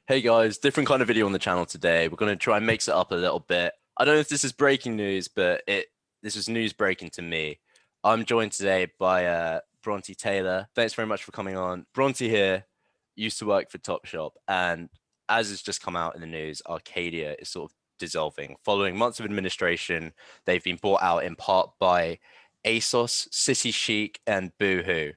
Hey guys, different kind of video on the channel today. We're going to try and mix it up a little bit. I don't know if this is breaking news, but this was news breaking to me. I'm joined today by Bronte Taylor. Thanks very much for coming on. Bronte here used to work for Topshop, and as it's just come out in the news, Arcadia is sort of dissolving. Following months of administration, they've been bought out in part by ASOS, City Chic, and Boohoo.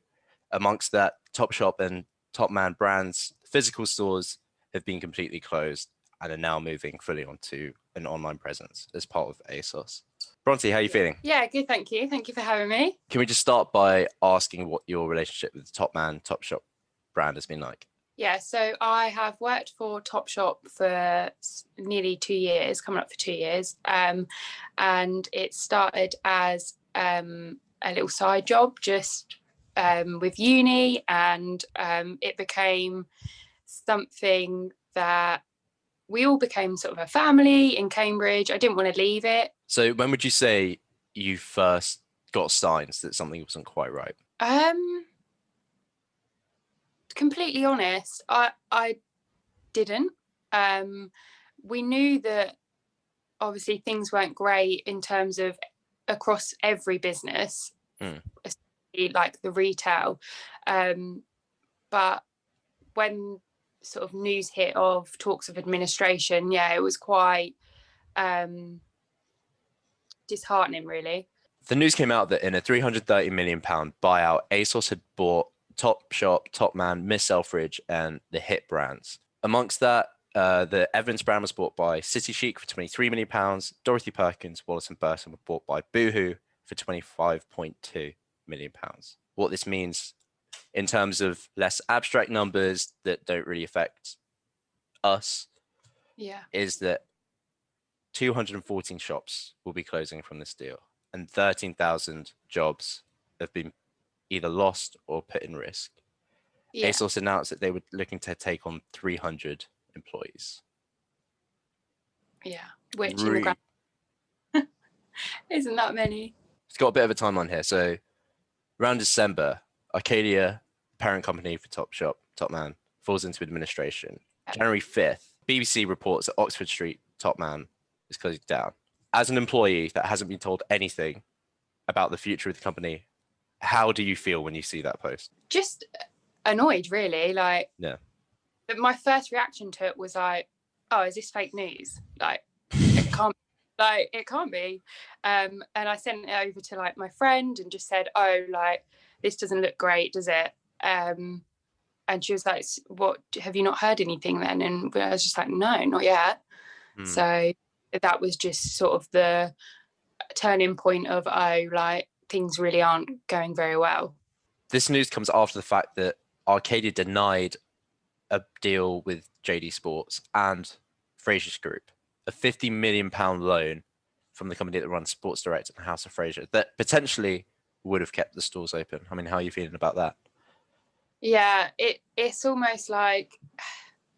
Amongst that, Topshop and Topman brands, physical stores have been completely closed and are now moving fully onto an online presence as part of ASOS. Bronte, how are you feeling? Yeah, good, thank you. Thank you for having me. Can we just start by asking what your relationship with the Topman, Topshop brand has been like? Yeah, so I have worked for Topshop for nearly 2 years, coming up for 2 years. And it started as a little side job just with uni, and it became something that we all became sort of a family in Cambridge. I didn't want to leave it. So when would you say you first got signs that something wasn't quite right? Completely honest, I didn't. We knew that obviously things weren't great in terms of across every business, especially like the retail. But when sort of news hit of talks of administration, yeah, it was quite disheartening, really. The news came out that in a £330 million buyout, ASOS had bought Topshop, Topman, Miss Selfridge, and the Hit brands. Amongst that, the Evans brand was bought by City Chic for £23 million. Dorothy Perkins, Wallace and Burton were bought by Boohoo for £25.2 million. What this means in terms of less abstract numbers that don't really affect us, is that 214 shops will be closing from this deal, and 13,000 jobs have been either lost or put in risk. ASOS announced that they were looking to take on 300 employees. Yeah, which isn't that many. It's got a bit of a timeline here. So around December, Arcadia, parent company for Topshop, Topman, falls into administration. January 5th, BBC reports that Oxford Street Topman is closing down. As an employee that hasn't been told anything about the future of the company, how do you feel when you see that post? Just annoyed, really. Like, yeah. But my first reaction to it was like, oh, is this fake news? Like, it can't be. And I sent it over to like my friend and just said, oh, like, this doesn't look great, does it? And she was like, what, have you not heard anything then? And I was just like, no, not yet. So that was just sort of the turning point of, oh, like, things really aren't going very well. This news comes after the fact that Arcadia denied a deal with JD Sports and Frasier's Group, a £50 million loan from the company that runs Sports Direct and House of Fraser that potentially would have kept the stores open. I mean, how are you feeling about that? Yeah, it's almost like,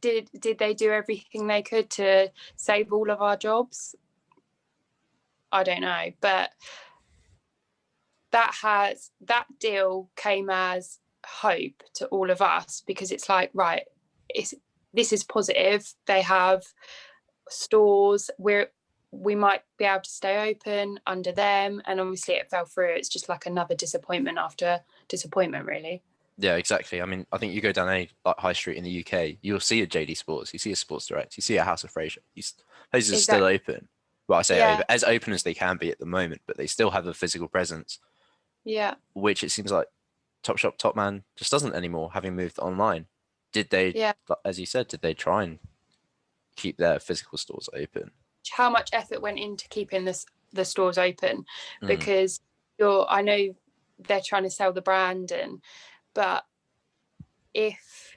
did they do everything they could to save all of our jobs? I don't know, but that deal came as hope to all of us, because it's like, right, this is positive. They have stores where we might be able to stay open under them, and obviously it fell through. It's just like another disappointment after disappointment, really. Yeah, exactly. I mean, I think you go down any like high street in the UK, you'll see a JD Sports, you see a Sports Direct, you see a House of Fraser. Those are still open. Well, I say as open as they can be at the moment, but they still have a physical presence. Yeah. Which it seems like Topshop, Topman just doesn't anymore, having moved online. Did they, as you said, did they try and keep their physical stores open? How much effort went into keeping the stores open? Because I know they're trying to sell the brand, but if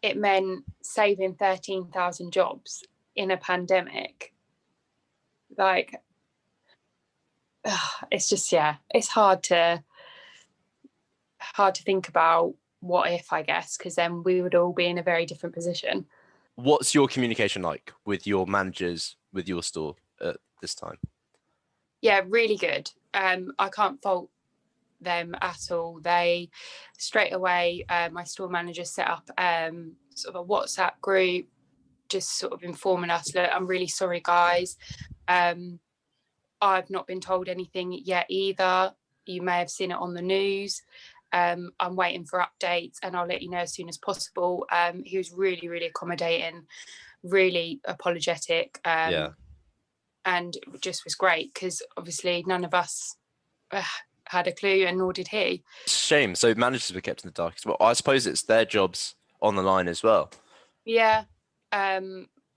it meant saving 13,000 jobs in a pandemic, like, it's just, it's hard to think about what if, I guess, because then we would all be in a very different position. What's your communication like with your managers, with your store at this time? Yeah, really good. I can't fault them at all. They straight away, my store manager set up sort of a WhatsApp group, just sort of informing us, look, I'm really sorry, guys. I've not been told anything yet either. You may have seen it on the news. I'm waiting for updates and I'll let you know as soon as possible. He was really, really accommodating, really apologetic, and it just was great because obviously none of us had a clue, and nor did he. Shame. So managers were kept in the dark as well. I suppose it's their jobs on the line as well. Yeah.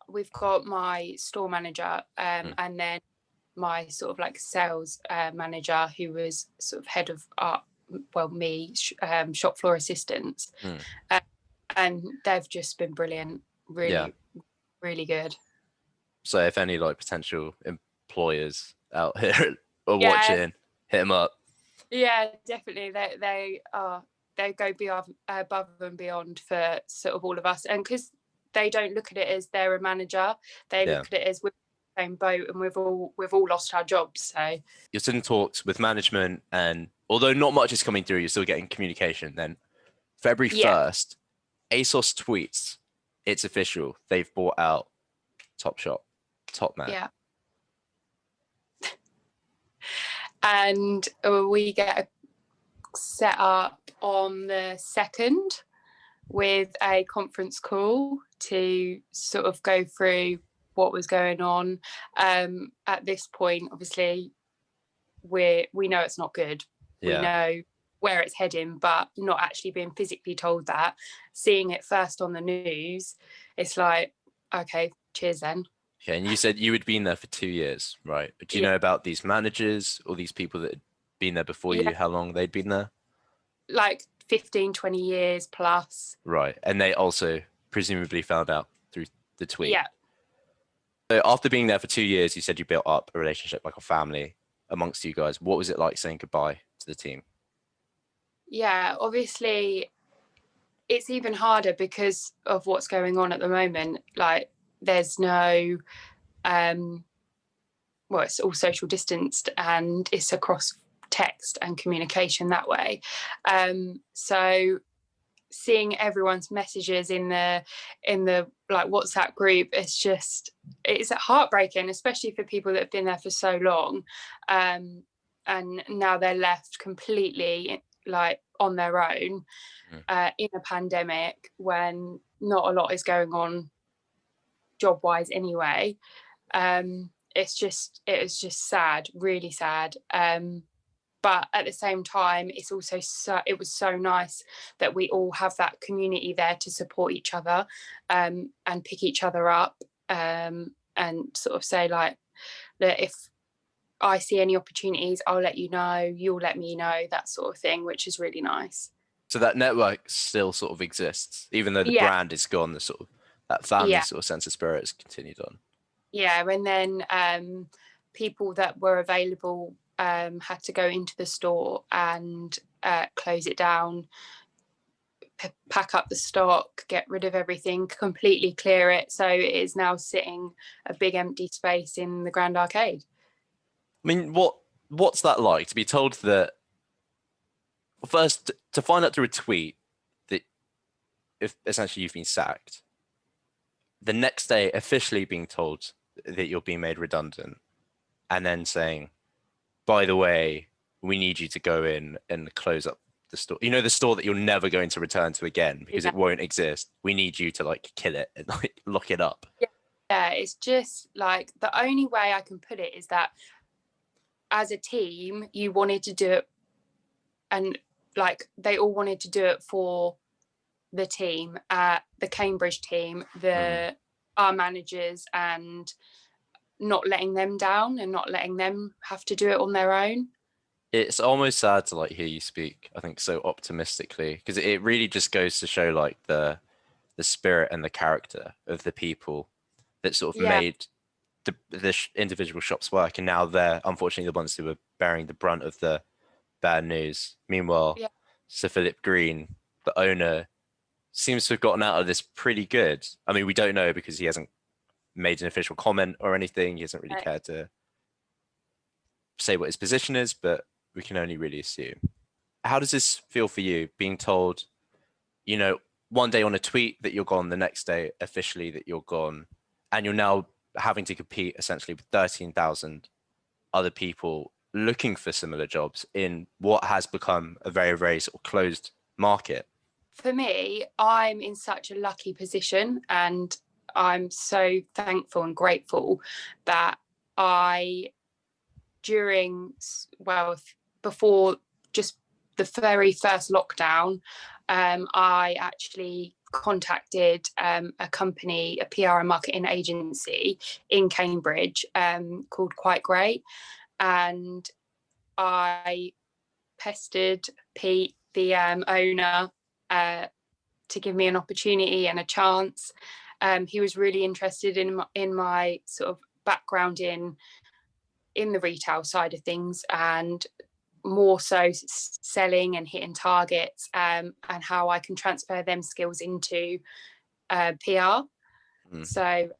We've got my store manager and then my sort of like sales manager, who was sort of head of shop floor assistants. And they've just been brilliant, really, really good. So if any like potential employers out here are watching, hit them up. Yeah, definitely. They go above and beyond for sort of all of us, and because they don't look at it as they're a manager, they look at it as we're in the same boat and we've all lost our jobs. So you're still in talks with management, and although not much is coming through, you're still getting communication. Then February 1st, ASOS tweets, it's official. They've bought out Topshop, Top Man. Yeah. And we get set up on the 2nd with a conference call to sort of go through what was going on. At this point, obviously, we know it's not good. We know where it's heading, but not actually being physically told that. Seeing it first on the news, it's like, okay, cheers then. Okay, and you said you had been there for 2 years, right? Do you know about these managers or these people that had been there before you, how long they'd been there? Like 15, 20 years plus. Right, and they also presumably found out through the tweet. Yeah. So after being there for 2 years, you said you built up a relationship, like a family amongst you guys. What was it like saying goodbye to the team? Yeah, obviously it's even harder because of what's going on at the moment. Like there's no it's all social distanced and it's across text and communication that way. So seeing everyone's messages in the like WhatsApp group, it's heartbreaking, especially for people that have been there for so long, and now they're left completely like on their own in a pandemic when not a lot is going on job wise anyway. It was just sad, really sad. But at the same time, it was so nice that we all have that community there to support each other and pick each other up and sort of say like that if I see any opportunities, I'll let you know, you'll let me know, that sort of thing, which is really nice. So that network still sort of exists, even though the brand is gone, the sort of that family sort of sense of spirit has continued on. Yeah, and then people that were available had to go into the store and close it down, pack up the stock, get rid of everything, completely clear it. So it is now sitting a big empty space in the Grand Arcade. I mean, what's that like to be told that? Well, first, to find out through a tweet that if essentially you've been sacked, the next day officially being told that you're being made redundant, and then saying, by the way, we need you to go in and close up the store. You know, the store that you're never going to return to again because it won't exist. We need you to like kill it and like lock it up. Yeah, it's just like the only way I can put it is that as a team, you wanted to do it, and like they all wanted to do it for the team, the Cambridge team, our managers, and not letting them down and not letting them have to do it on their own. It's almost sad to like hear you speak, I think, so optimistically, because it really just goes to show like the spirit and the character of the people that sort of made the individual shops work, and now they're unfortunately the ones who are bearing the brunt of the bad news. Meanwhile, Sir Philip Green, the owner, seems to have gotten out of this pretty good. I mean, we don't know because he hasn't made an official comment or anything. He hasn't really cared to say what his position is, but we can only really assume. How does this feel for you, being told, you know, one day on a tweet that you're gone, the next day officially that you're gone, and you're now having to compete essentially with 13,000 other people looking for similar jobs in what has become a very, very sort of closed market? For me, I'm in such a lucky position, and I'm so thankful and grateful that before just the very first lockdown, I actually contacted a company, a PR and marketing agency in Cambridge called Quite Great, and I pestered Pete, the owner, to give me an opportunity and a chance. He was really interested in my sort of background in the retail side of things, and more so selling and hitting targets, and how I can transfer them skills into PR. So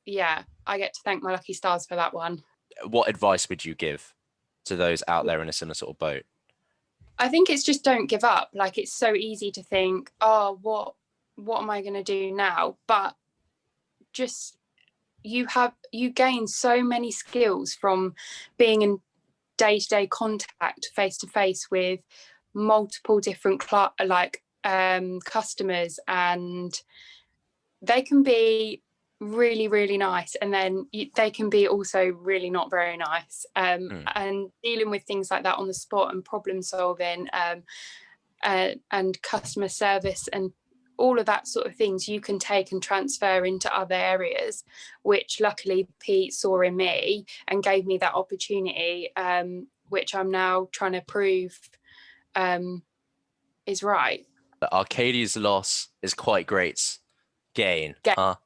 yeah, I get to thank my lucky stars for that one. What advice would you give to those out there in a similar sort of boat? I think it's just don't give up. Like, it's so easy to think, oh, what am I going to do now? But just you gain so many skills from being in day-to-day contact, face-to-face with multiple different customers, and they can be really, really nice, and then they can be also really not very nice, and dealing with things like that on the spot, and problem solving, and customer service, and all of that sort of things you can take and transfer into other areas, which luckily Pete saw in me and gave me that opportunity, which I'm now trying to prove is right. Arcadia's loss is Quite Great's gain. Huh?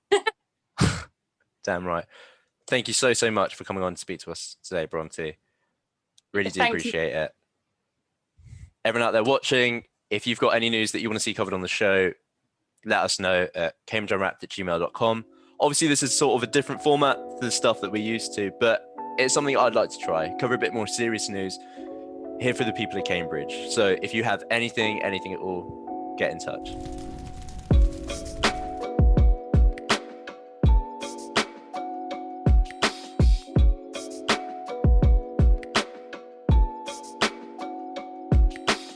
Damn right. Thank you so much for coming on to speak to us today, Bronte. Really do appreciate it. Everyone out there watching, if you've got any news that you want to see covered on the show, let us know at cambridgeunwrapped@gmail.com. Obviously, this is sort of a different format to the stuff that we're used to, but it's something I'd like to try. Cover a bit more serious news here for the people of Cambridge. So if you have anything at all, get in touch.